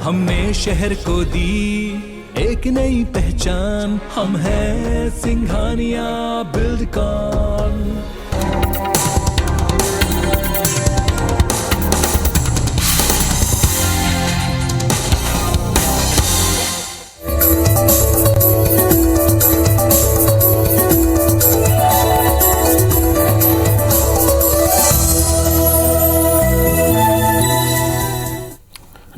हमने शहर को दी एक नई पहचान, हम हैं सिंघानिया बिल्डकॉन।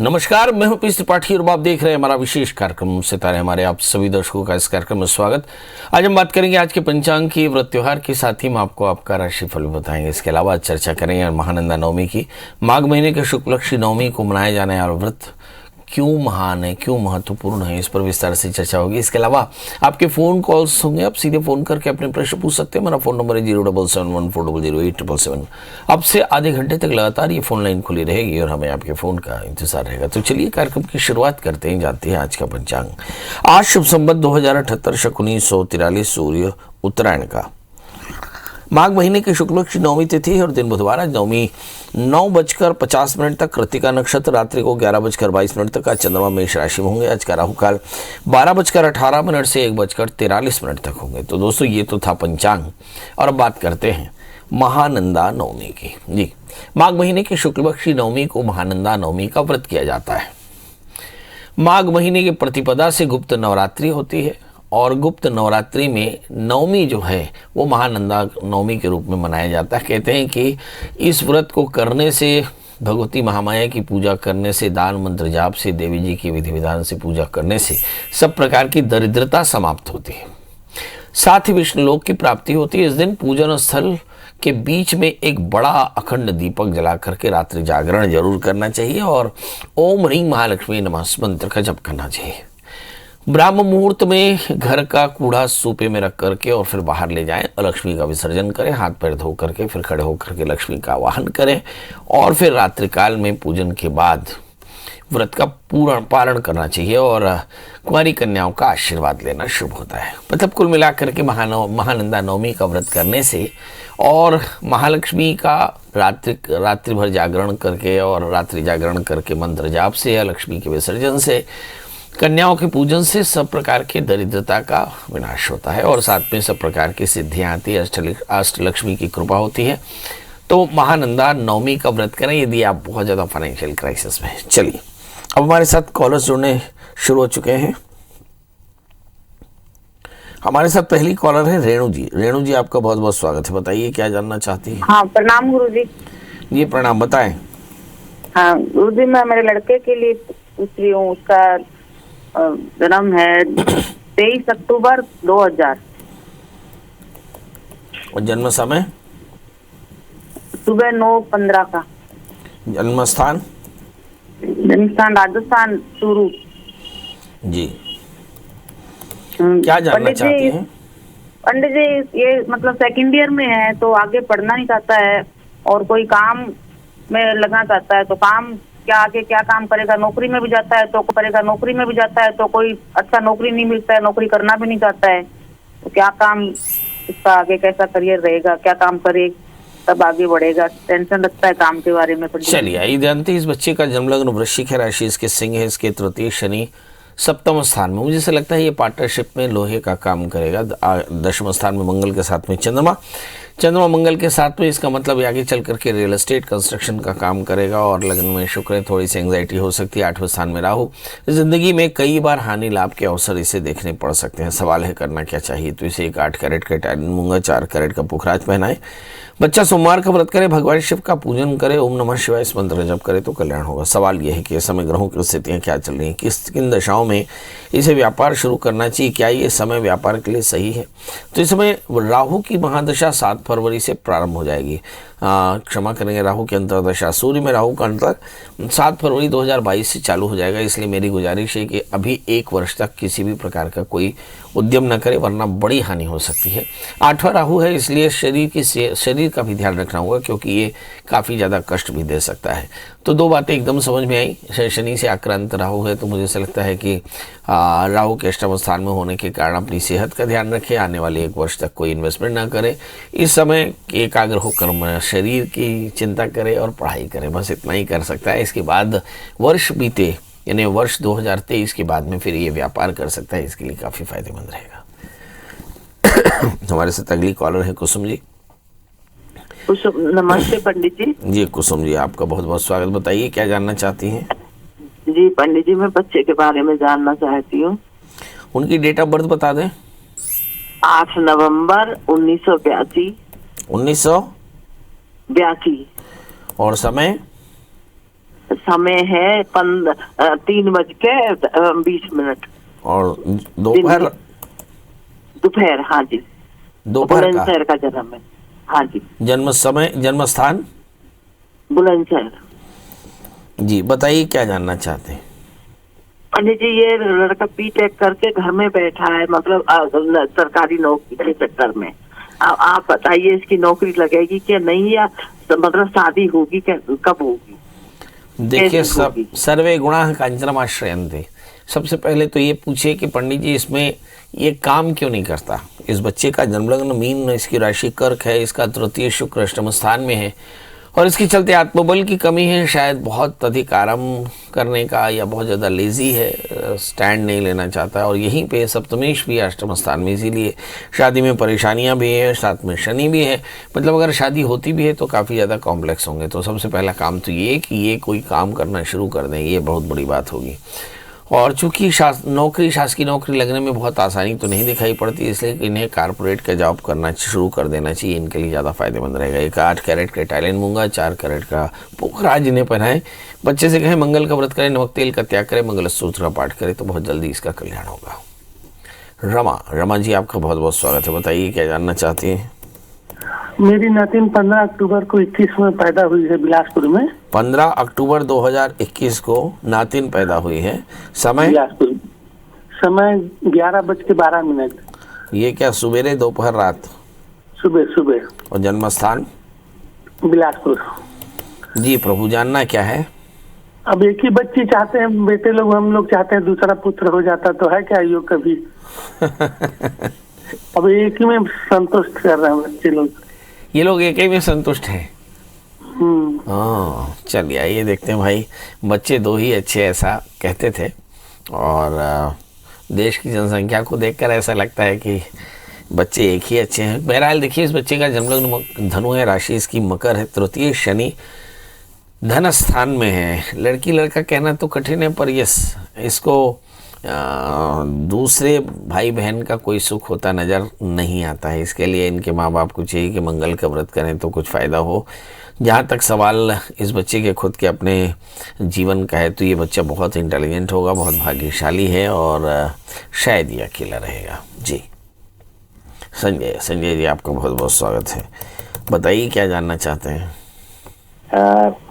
नमस्कार, मैं हूं पीएस त्रिपाठी और आप देख रहे हैं हमारा विशेष कार्यक्रम सितारे। हमारे आप सभी दर्शकों का इस कार्यक्रम में स्वागत। आज हम बात करेंगे आज के पंचांग की, व्रत त्योहार के साथ ही हम आपको आपका राशिफल बताएंगे। इसके अलावा चर्चा करेंगे महानंदा नवमी की। माघ महीने के शुक्ल पक्ष नवमी को मनाया जाने वाला व्रत क्यों महान है, क्यों महत्वपूर्ण है, इस पर विस्तार से चर्चा होगी। इसके अलावा आपके फ़ोन कॉल्स होंगे, आप सीधे फ़ोन करके अपने प्रश्न पूछ सकते हैं। मेरा फ़ोन नंबर है 07714000877। अब से आधे घंटे तक लगातार ये फ़ोन लाइन खुली रहेगी और हमें आपके फ़ोन का इंतजार रहेगा। तो चलिए कार्यक्रम की शुरुआत करते हैं, जानते हैं आज का पंचांग। आज शुभ संवत 2078 शक 1943 सूर्य उत्तरायण का माघ महीने की शुक्ल पक्ष नवमी तिथि है और दिन बुधवार। आज नवमी 9:50 तक, कृतिका नक्षत्र रात्रि को 11:22 तक। आज चंद्रमा मेष राशि में होंगे। आज का राहु काल 12:18 से 1:43 तक होंगे। तो दोस्तों ये तो था पंचांग और अब बात करते हैं महानंदा नवमी की। जी, माघ महीने की शुक्ल पक्ष नवमी को महानंदा नवमी का व्रत किया जाता है। माघ महीने की प्रतिपदा से गुप्त नवरात्रि होती है और गुप्त नवरात्रि में नवमी जो है वो महानंदा नवमी के रूप में मनाया जाता है। कहते हैं कि इस व्रत को करने से, भगवती महामाया की पूजा करने से, दान मंत्र जाप से, देवी जी की विधि विधान से पूजा करने से सब प्रकार की दरिद्रता समाप्त होती है। साथ ही विष्णु लोक की प्राप्ति होती है। इस दिन पूजन स्थल के बीच में एक बड़ा अखंड दीपक जला करके रात्रि जागरण जरूर करना चाहिए और ओम ह्रीं महालक्ष्मी नमः मंत्र का जप करना चाहिए। ब्राह्म मुहूर्त में घर का कूड़ा सूपे में रख करके और फिर बाहर ले जाएं, लक्ष्मी का विसर्जन करें, हाथ पैर धो करके फिर खड़े होकर के लक्ष्मी का आवाहन करें और फिर रात्रिकाल में पूजन के बाद व्रत का पूर्ण पालन करना चाहिए और कुंवारी कन्याओं का आशीर्वाद लेना शुभ होता है। मतलब कुल मिलाकर के महानंदा नवमी का व्रत करने से और महालक्ष्मी का रात्रि भर जागरण करके और रात्रि जागरण करके मंत्र जाप से या लक्ष्मी के विसर्जन से, कन्याओं के पूजन से सब प्रकार के दरिद्रता का विनाश होता है और साथ में सब प्रकार की सिद्धियां आती है, अष्टलक्ष्मी की कृपा होती है। तो महानंदा नवमी का व्रत करें यदि आप बहुत ज़्यादा फाइनेंशियल क्राइसिस में। चलिए, अब हमारे साथ कॉलर्स जुड़ने शुरू हो चुके हैं। हमारे साथ पहली कॉलर है रेणु जी। रेणु जी, आपका बहुत बहुत स्वागत है। बताइए क्या जानना चाहती हैं? हाँ, प्रणाम गुरु जी। जी प्रणाम, बताएं। हाँ गुरु जी, मैं मेरे लड़के के लिए पूछ रही हूँ। उसका जन्म है 23 अक्टूबर 2000 और जन्म समय सुबह 9:15 का। जन्म स्थान राजस्थान चूरू। जी, क्या जानना चाहती हैं? पंडित जी, ये मतलब सेकंड ईयर में है तो आगे पढ़ना नहीं चाहता है और कोई काम में लगना चाहता है। तो काम क्या, आगे क्या काम करेगा? नौकरी में भी जाता है तो करेगा, नौकरी में भी जाता है तो कोई अच्छा नौकरी नहीं मिलता है, नौकरी करना भी नहीं चाहता है। तो क्या काम, इसका आगे कैसा करियर रहेगा, क्या काम करे तब आगे बढ़ेगा? टेंशन लगता है काम के बारे में। चलिए, आइए जानते हैं। इस बच्चे का जन्म लग्न वृश्चिक है, राशि इसके सिंह है, इसके तृतीय शनि सप्तम स्थान में। मुझे से लगता है ये पार्टनरशिप में लोहे का काम करेगा। दशम स्थान में मंगल के साथ में चंद्रमा मंगल के साथ में, इसका मतलब आगे चल करके रियल एस्टेट कंस्ट्रक्शन का काम करेगा। और लग्न में शुक्र है, थोड़ी सी एंग्जाइटी हो सकती है। 8वें स्थान में राहु, जिंदगी में कई बार हानि लाभ के अवसर इसे देखने पड़ सकते हैं। सवाल है करना क्या चाहिए? तो इसे एक 8 कैरेट का डायमंड मूंगा, 4 कैरेट का पुखराज पहनाए। बच्चा सोमवार का व्रत करे, भगवान शिव का पूजन करे, ओम नमः शिवाय इस मंत्र जप करे तो कल्याण होगा। सवाल यह है कि इस समय ग्रहों की स्थितियां क्या चल रही हैं, किन दशाओं में इसे व्यापार शुरू करना चाहिए, क्या ये समय व्यापार के लिए सही है? तो इस समय राहु की महादशा 7 फरवरी से प्रारंभ हो जाएगी। क्षमा करेंगे, राहु की अंतर्दशा, सूर्य में राहु का अंतर 7 फरवरी 2022 से चालू हो जाएगा। इसलिए मेरी गुजारिश है कि अभी 1 वर्ष तक किसी भी प्रकार का कोई उद्यम न करे, वरना बड़ी हानि हो सकती है। 8वां राहु है, इसलिए शरीर का भी ध्यान रखना होगा क्योंकि ये काफ़ी ज़्यादा कष्ट भी दे सकता है। तो 2 बातें एकदम समझ में आई। शनि से आक्रांत राहु है तो मुझे ऐसा लगता है कि राहु के अष्टम स्थान में होने के कारण अपनी सेहत का ध्यान रखें। आने वाले 1 वर्ष तक कोई इन्वेस्टमेंट ना करें। इस समय एकाग्र होकर शरीर की चिंता करें और पढ़ाई करें, बस इतना ही कर सकता है। इसके बाद वर्ष बीते यानी वर्ष 2023 के बाद में फिर ये व्यापार कर सकता है, इसके लिए काफ़ी फायदेमंद रहेगा। हमारे साथ अगली कॉलर है कुसुम जी। कुसुम, नमस्ते पंडित जी। जी कुसुम जी, आपका बहुत बहुत स्वागत। बताइए क्या जानना चाहती हैं? जी पंडित जी, मैं बच्चे के बारे में जानना चाहती हूँ। उनकी डेट ऑफ बर्थ बता दें। 8 नवंबर 1982। 1982। और समय? समय है 3:20। और दोपहर? दोपहर, हाँ जी। दोपहर बुलंदशहर का जन्म है। हाँ जी। जन्म समय, जन्म स्थान? बुलंदशहर। जी बताइए क्या जानना चाहते हैं? पंडित जी, ये लड़का बीटेक करके घर में बैठा है, मतलब सरकारी नौकरी के चक्कर में। आप बताइए इसकी नौकरी लगेगी क्या नहीं, या मतलब शादी होगी क्या, कब होगी? देखिए, सब सर्वे गुणाः कांचनमाश्रयन्ते। सबसे पहले तो ये पूछिए कि पंडित जी इसमें ये काम क्यों नहीं करता। इस बच्चे का जन्मलग्न मीन, इसकी राशि कर्क है, इसका तृतीय शुक्र अष्टम स्थान में है और इसके चलते आत्मबल की कमी है, शायद बहुत अधिक आराम करने का, या बहुत ज़्यादा लेजी है, स्टैंड नहीं लेना चाहता। और यहीं पे सप्तमेश भी अष्टम स्थान में, इसीलिए शादी में परेशानियां भी है, साथ में शनि भी है। मतलब अगर शादी होती भी है तो काफ़ी ज़्यादा कॉम्प्लेक्स होंगे। तो सबसे पहला काम तो ये कि ये कोई काम करना शुरू कर दें, ये बहुत बड़ी बात होगी। और चूंकि शासकीय नौकरी लगने में बहुत आसानी तो नहीं दिखाई पड़ती, इसलिए इन्हें कारपोरेट का जॉब करना शुरू कर देना चाहिए, इनके लिए ज़्यादा फायदेमंद रहेगा। एक 8 कैरेट का इटालियन मूंगा, 4 कैरेट का पोखराज इन्हें पहनाएं। बच्चे से कहें मंगल का व्रत करें, नमक तेल का त्याग करें, मंगल सूत्र का पाठ करें, तो बहुत जल्दी इसका कल्याण होगा। रमा जी, आपका बहुत बहुत स्वागत है। बताइए क्या जानना चाहती हैं? मेरी नातिन 15 अक्टूबर को 21 में पैदा हुई है, बिलासपुर में। 15 अक्टूबर 2021 को नातिन पैदा हुई है। समय? बिलासपुर। समय 11:12। ये क्या सुबेरे, दोपहर, रात? सुबह। और जन्म स्थान? बिलासपुर। जी प्रभु, जानना क्या है? अब एक ही बच्ची चाहते हैं बेटे लोग, हम लोग चाहते हैं दूसरा पुत्र हो जाता तो है क्या योग कभी? अब एक ही में संतुष्ट कर रहे हैं बच्चे लोग। ये लोग एक ही में संतुष्ट हैं। चलिए आइए देखते हैं भाई। बच्चे 2 ही अच्छे, ऐसा कहते थे। और देश की जनसंख्या को देखकर ऐसा लगता है कि बच्चे एक ही अच्छे हैं। बहरहाल देखिए, इस बच्चे का जन्मलग्न धनु है, राशि इसकी मकर है, तृतीय शनि धन स्थान में है। लड़की लड़का कहना तो कठिन है, पर यस, इसको दूसरे भाई बहन का कोई सुख होता नज़र नहीं आता है। इसके लिए इनके माँ बाप को चाहिए कि मंगल का व्रत करें तो कुछ फ़ायदा हो। जहाँ तक सवाल इस बच्चे के खुद के अपने जीवन का है, तो ये बच्चा बहुत इंटेलिजेंट होगा, बहुत भाग्यशाली है और शायद ये अकेला रहेगा। जी संजय जी, आपका बहुत बहुत स्वागत है। बताइए क्या जानना चाहते हैं?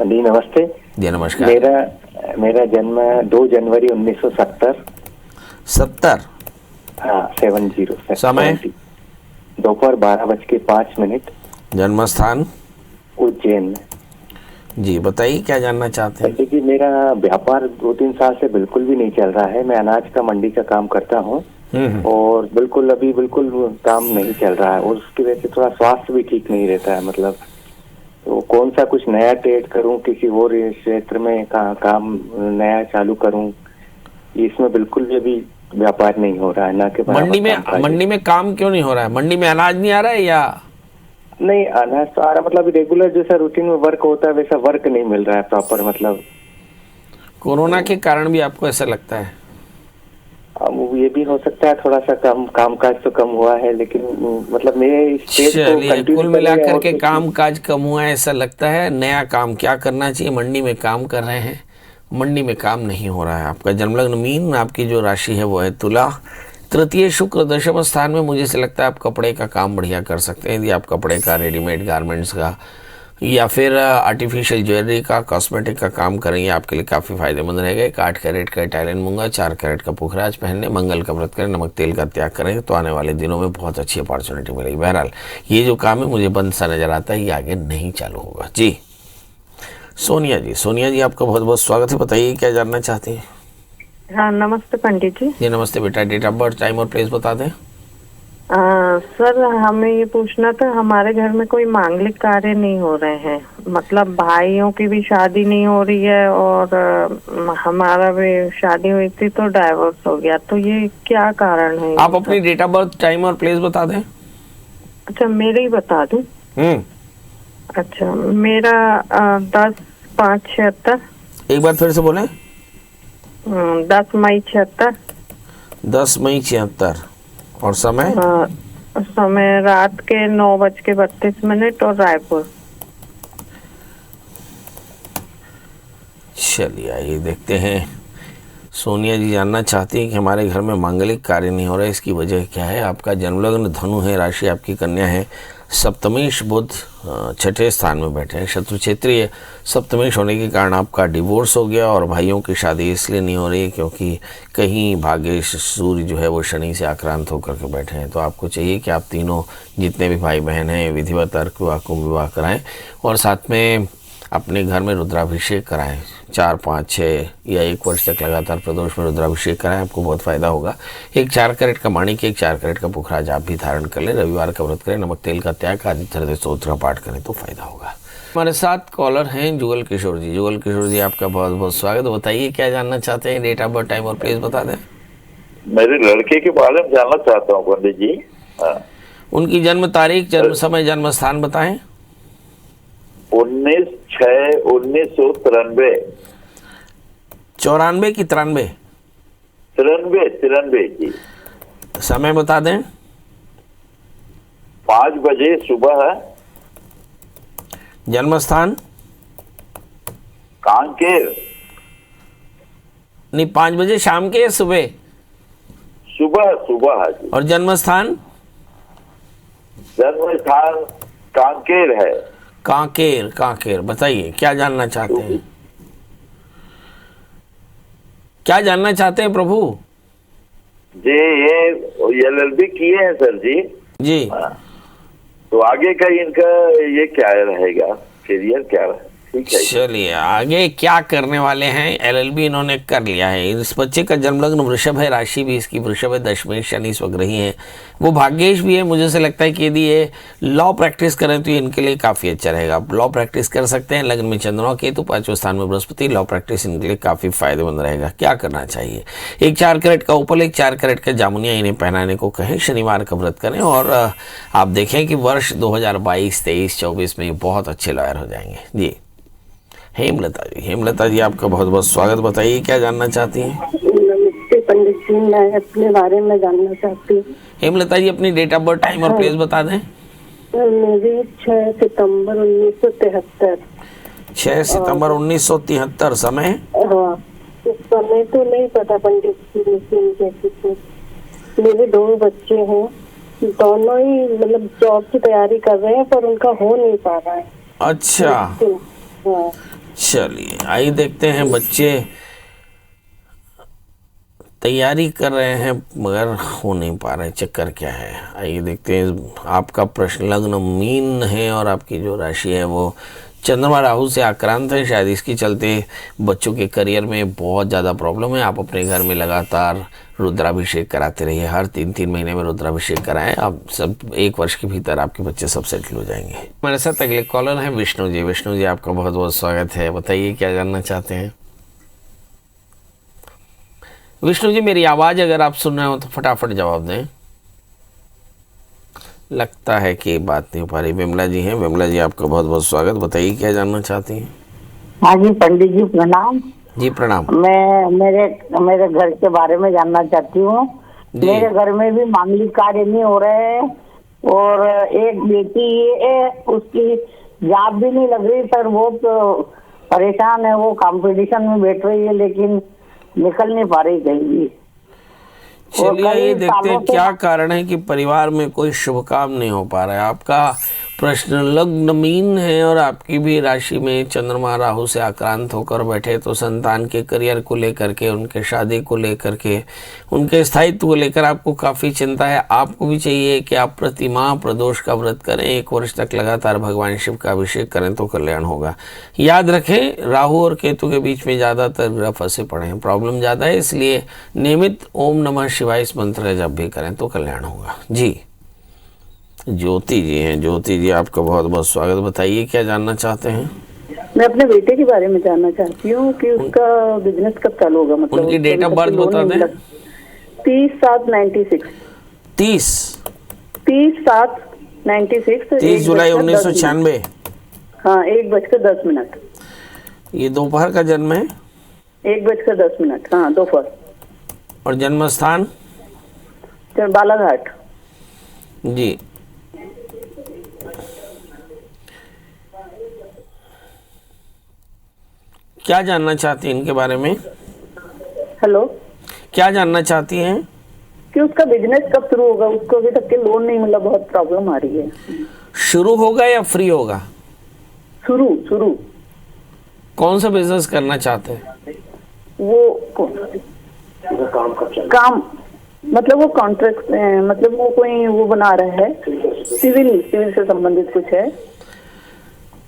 जी नमस्ते जी। नमस्कार। मेरा जन्म 2 जनवरी 1970। 70? हाँ, 70। समय? दोपहर 12:05। जन्म स्थान? उज्जैन में। जी बताइए क्या जानना चाहते हैं? देखिए, मेरा व्यापार 2-3 साल से बिल्कुल भी नहीं चल रहा है। मैं अनाज का मंडी का काम करता हूँ और बिल्कुल काम नहीं चल रहा है, और उसकी वजह से थोड़ा स्वास्थ्य भी ठीक नहीं रहता है। मतलब तो कौन सा कुछ नया ट्रेड करूं, किसी और क्षेत्र में काम नया चालू करूं, इसमें बिल्कुल भी अभी व्यापार नहीं हो रहा है। ना कि मंडी में काम क्यों नहीं हो रहा है? मंडी में अनाज नहीं आ रहा है या नहीं? अनाज तो आ रहा, मतलब रेगुलर जैसा रूटीन में वर्क होता है वैसा वर्क नहीं मिल रहा है प्रॉपर। मतलब कोरोना के कारण भी आपको ऐसा लगता है? ये भी हो सकता है, थोड़ा सा कामकाज तो कम हुआ है, लेकिन मतलब मेरे कुल मिलाकर के कामकाज कम हुआ है ऐसा लगता है। नया काम क्या करना चाहिए? मंडी में काम कर रहे हैं, मंडी में काम नहीं हो रहा है। आपका जन्मलग्न मीन, आपकी जो राशि है वो है तुला, तृतीय शुक्र दशम स्थान में। मुझे से लगता है आप कपड़े का काम बढ़िया कर सकते हैं। यदि आप कपड़े का, रेडीमेड गारमेंट्स का या फिर आर्टिफिशियल ज्वेलरी का, कॉस्मेटिक का काम करेंगे, आपके लिए काफ़ी फायदेमंद रहेगा। 8 कैरेट का इटालियन मूंगा, 4 कैरेट का पुखराज पहनने, मंगल का व्रत करें, नमक तेल का त्याग करें, तो आने वाले दिनों में बहुत अच्छी अपॉर्चुनिटी मिलेगी। बहरहाल ये जो काम है मुझे बंद सा नज़र आता है, ये आगे नहीं चालू होगा। जी सोनिया जी, आपका बहुत बहुत स्वागत है। बताइए क्या जानना चाहती हैं? हाँ नमस्ते पंडित जी। जी नमस्ते बेटा। डेट ऑफ बर्थ, टाइम और प्लेस बता दें। सर हमें ये पूछना था, हमारे घर में कोई मांगलिक कार्य नहीं हो रहे हैं, मतलब भाइयों की भी शादी नहीं हो रही है और हमारा भी शादी हुई थी तो डाइवोर्स हो गया, तो ये क्या कारण है? आप अपनी डेट ऑफ बर्थ, टाइम और प्लेस बता दें। अच्छा मेरे ही बता दूं? अच्छा मेरा 10/5/76। एक बार फिर से बोलें। 10 मई 76। 10 मई 76। और समय? समय रात के 9:32 और रायपुर। चलिए आइए देखते हैं। सोनिया जी जानना चाहती हैं कि हमारे घर में मांगलिक कार्य नहीं हो रहा है, इसकी वजह क्या है। आपका जन्मलग्न धनु है, राशि आपकी कन्या है, सप्तमेश बुध 6ठे स्थान में बैठे हैं, शत्रु क्षेत्रीय सप्तमेश होने के कारण आपका डिवोर्स हो गया। और भाइयों की शादी इसलिए नहीं हो रही है क्योंकि कहीं भाग्येश सूर्य जो है वो शनि से आक्रांत होकर के बैठे हैं। तो आपको चाहिए कि आप तीनों जितने भी भाई बहन हैं विधिवत अर्क विवाह कुंभ विवाह कराएं और साथ में अपने घर में रुद्राभिषेक कराएं। 4, 5, 6 या 1 वर्ष तक लगातार प्रदोष में रुद्राभिषेक कराएं, आपको बहुत फायदा होगा। एक 4 कैरेट का माणिक, एक 4 कैरेट का पुखराज आप भी धारण कर लें। रविवार का व्रत करें, नमक तेल का त्याग, आदित्य हृदय स्तोत्र का पाठ करें तो फायदा होगा। हमारे साथ कॉलर हैं जुगल किशोर जी। जुगल किशोर जी आपका बहुत बहुत स्वागत। बताइए क्या जानना चाहते हैं, डेट ऑफ बर्थ, टाइम और प्लेस बता दें। मेरे लड़के के बारे में जानना चाहता हूँ पंडित जी। उनकी जन्म तारीख, जन्म समय, जन्म स्थान बताएं। 19/6/1993। 94 की 93? 93 जी। समय बता दें। 5 बजे सुबह। जन्म स्थान? कांकेर। नहीं, 5 बजे शाम के या सुबह? सुबह जी। और जन्म स्थान? जन्म स्थान कांकेर है। कांकेर, कांकेर। बताइए क्या जानना चाहते हैं, क्या जानना चाहते हैं प्रभु जी? ये LLB किए हैं सर जी। जी। तो आगे का इनका ये क्या रहेगा, करियर क्या है? ठीक है, चलिए आगे क्या करने वाले हैं। LLB इन्होंने कर लिया है। इस बच्चे का जन्मलग्न वृषभ है, राशि भी इसकी वृषभ है, दशमेश शनि स्वग्रही है, वो भाग्येश भी है। मुझे से लगता है कि यदि ये लॉ प्रैक्टिस करें तो ये इनके लिए काफ़ी अच्छा रहेगा। लॉ प्रैक्टिस कर सकते हैं। लग्न में चंद्रमा केतु, 5वें स्थान में बृहस्पति। लॉ प्रैक्टिस इनके लिए काफ़ी फायदेमंद रहेगा। क्या करना चाहिए, एक 4 कैरेट का उपल, एक 4 कैरेट का जामुनिया इन्हें पहनाने को कहें। शनिवार का व्रत करें और आप देखें कि वर्ष 2022, 23, 24 में ये बहुत अच्छे लॉयर हो जाएंगे। जी। हेमलता जी, हेमलता जी आपका बहुत बहुत स्वागत। बताइए क्या जानना चाहती हैं। नमस्ते पंडित जी, मैं अपने बारे में जानना चाहती हूँ। हेमलता जी अपनी डेट ऑफ बर्थ, टाइम और प्लेस बता दें। मेरी 6 सितंबर 1973। 6 सितंबर 1973। समय? हाँ, समय तो नहीं पता पंडित जी, लेकिन जैसे मेरे 2 बच्चे हैं, दोनों ही मतलब जॉब की तैयारी कर रहे हैं पर उनका हो नहीं पा रहा है। अच्छा। हाँ। चलिए आइए देखते हैं। बच्चे तैयारी कर रहे हैं मगर हो नहीं पा रहे, चक्कर क्या है। आइए देखते हैं। आपका प्रश्न लग्न मीन है और आपकी जो राशि है वो चंद्रमा राहु से आक्रांत है। शायद इसके चलते बच्चों के करियर में बहुत ज़्यादा प्रॉब्लम है। आप अपने घर में लगातार रुद्राभिषेक कराते रहिए। हर 3-3 महीने में रुद्राभिषेक कराएं। आप सब 1 वर्ष के भीतर आपके बच्चे सब सेटल हो जाएंगे। हमारे साथ अगले कॉलर हैं विष्णु जी। विष्णु जी आपका बहुत बहुत स्वागत है। बताइए क्या जानना चाहते हैं। विष्णु जी मेरी आवाज़ अगर आप सुन रहे हो तो फटाफट जवाब दें। लगता है कि बात नहीं हो पा रही। विमला जी हैं। विमला जी आपका बहुत बहुत स्वागत। बताइए क्या जानना चाहती हैं। हाँ जी पंडित जी प्रणाम। जी प्रणाम। मैं मेरे घर के बारे में जानना चाहती हूँ। मेरे घर में भी मांगलिक कार्य नहीं हो रहे हैं और एक बेटी है, उसकी जॉब भी नहीं लग रही सर, बहुत परेशान है। वो कंपटीशन में बैठ रही है लेकिन निकल नहीं पा रही कहीं भी। चलिए ये देखते हैं क्या कारण है कि परिवार में कोई शुभ काम नहीं हो पा रहा है। आपका प्रश्न लग्न मीन है और आपकी भी राशि में चंद्रमा राहु से आक्रांत होकर बैठे, तो संतान के करियर को लेकर के, उनके शादी को लेकर के, उनके स्थायित्व को लेकर आपको काफ़ी चिंता है। आपको भी चाहिए कि आप प्रतिमाह प्रदोष का व्रत करें, 1 वर्ष तक लगातार भगवान शिव का अभिषेक करें तो कल्याण होगा। याद रखें राहु और केतु के बीच में ज़्यादातर ग्रह फंसे पड़े हैं, प्रॉब्लम ज़्यादा है, इसलिए नियमित ओम नमः शिवाय इस मंत्र का जप भी करें तो कल्याण होगा। जी ज्योति जी हैं। ज्योति जी, आपका बहुत बहुत स्वागत। बताइए क्या जानना चाहते हैं? मैं अपने बेटे के बारे में जानना चाहती हूँ कि उसका बिजनेस कब चालू होगा। मतलब उनकी डेट ऑफ बर्थ बता दें। 30/7/96। 30/7/96। 30 जुलाई 1996। हाँ, 1:10। ये दोपहर का जन्म है। 1:10। हाँ, दोपहर। और जन्म स्थान? बालाघाट। जी। क्या जानना चाहती हैं इनके बारे में? हेलो, क्या जानना चाहती हैं? कि उसका बिजनेस कब शुरू होगा। उसको अभी तक के लोन नहीं मिला, बहुत प्रॉब्लम आ रही है। शुरू होगा या फ्री होगा? शुरू। कौन सा बिजनेस करना चाहते हैं? वो काम मतलब वो कॉन्ट्रैक्ट, मतलब वो कोई वो बना रहा है, सिविल से संबंधित कुछ है।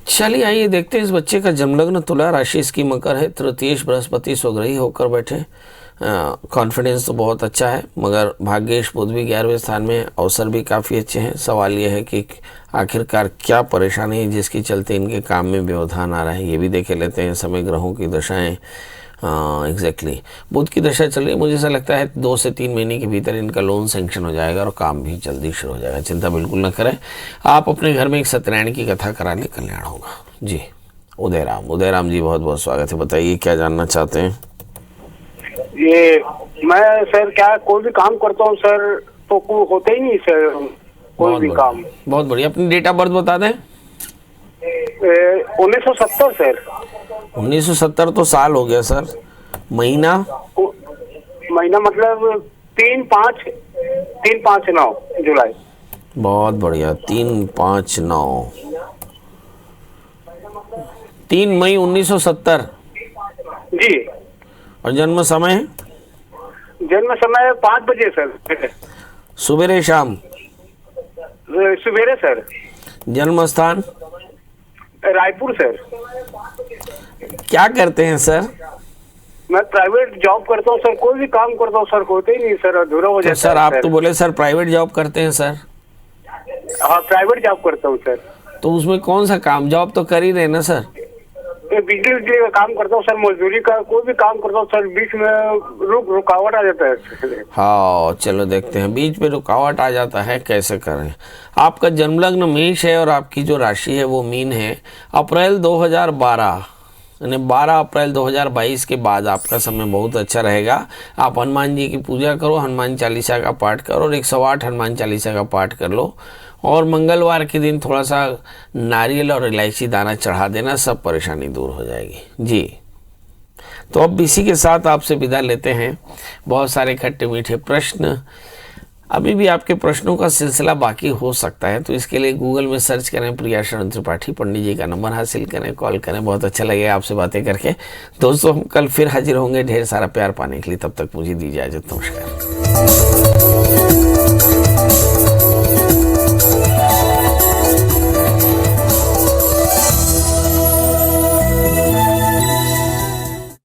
चलिए आइए देखते हैं। इस बच्चे का जन्मलग्न तुला, राशि इसकी मकर है, तृतीयेश बृहस्पति स्वग्रही होकर बैठे। कॉन्फिडेंस तो बहुत अच्छा है, मगर भाग्येश बुध भी 11वें स्थान में, अवसर भी काफ़ी अच्छे हैं। सवाल यह है कि आखिरकार क्या परेशानी है जिसके चलते इनके काम में व्यवधान आ रहा है, ये भी देख लेते हैं। समय ग्रहों की दशाएं एग्जैक्टली बुध की दशा चल रही है। मुझे ऐसा लगता है 2 से 3 महीने के भीतर इनका लोन सेंक्शन हो जाएगा और काम भी जल्दी शुरू हो जाएगा। चिंता बिल्कुल न करें। आप अपने घर में एक सत्यनारायण की कथा करा लें, कल्याण होगा। जी, उदयराम जी, बहुत बहुत स्वागत है। बताइए क्या जानना चाहते हैं? ये मैं सर क्या कोई भी काम करता हूँ सर तो होता ही नहीं सर, कोई भी काम। बहुत बढ़िया। अपनी डेट ऑफ बर्थ बता दें। 1970 सर। 1970 तो साल हो गया सर। महीना मतलब 3/5/9 जुलाई। बहुत बढ़िया। 3/5/9 3 मई 1970। जी। और जन्म समय? जन्म समय 5 बजे सर। सुबेरे शाम? सवेरे सर। जन्म स्थान? रायपुर सर। क्या करते हैं सर? मैं प्राइवेट जॉब करता हूँ सर। कोई भी काम करता हूँ सर, होते ही नहीं सर, अधूरा हो जाता है। सर आप तो बोले सर प्राइवेट जॉब करते हैं सर। हाँ, प्राइवेट जॉब करता हूँ सर। तो उसमें कौन सा काम? जॉब तो कर ही रहे ना सर। बिजली का काम करता हूँ सर, मजदूरी का कोई भी काम करता हूँ सर, बीच में रुकावट आ जाता है। हाँ, चलो देखते हैं। बीच में रुकावट आ जाता है, कैसे करें? आपका जन्मलग्न मेष है और आपकी जो राशि है वो मीन है। अप्रैल 2012 यानी 12 अप्रैल 2022 के बाद आपका समय बहुत अच्छा रहेगा। आप हनुमान जी की पूजा करो, हनुमान चालीसा का पाठ करो और 108 हनुमान चालीसा का पाठ कर लो। और मंगलवार के दिन थोड़ा सा नारियल और इलायची दाना चढ़ा देना, सब परेशानी दूर हो जाएगी। जी, तो अब इसी के साथ आपसे विदा लेते हैं। बहुत सारे खट्टे मीठे प्रश्न, अभी भी आपके प्रश्नों का सिलसिला बाकी हो सकता है, तो इसके लिए गूगल में सर्च करें प्रिया शरण त्रिपाठी, पंडित जी का नंबर हासिल करें, कॉल करें। बहुत अच्छा लगेगा आपसे बातें करके। दोस्तों, हम कल फिर हाजिर होंगे ढेर सारा प्यार पाने के लिए। तब तक मुझे दीजिए इजाजत। नमस्कार।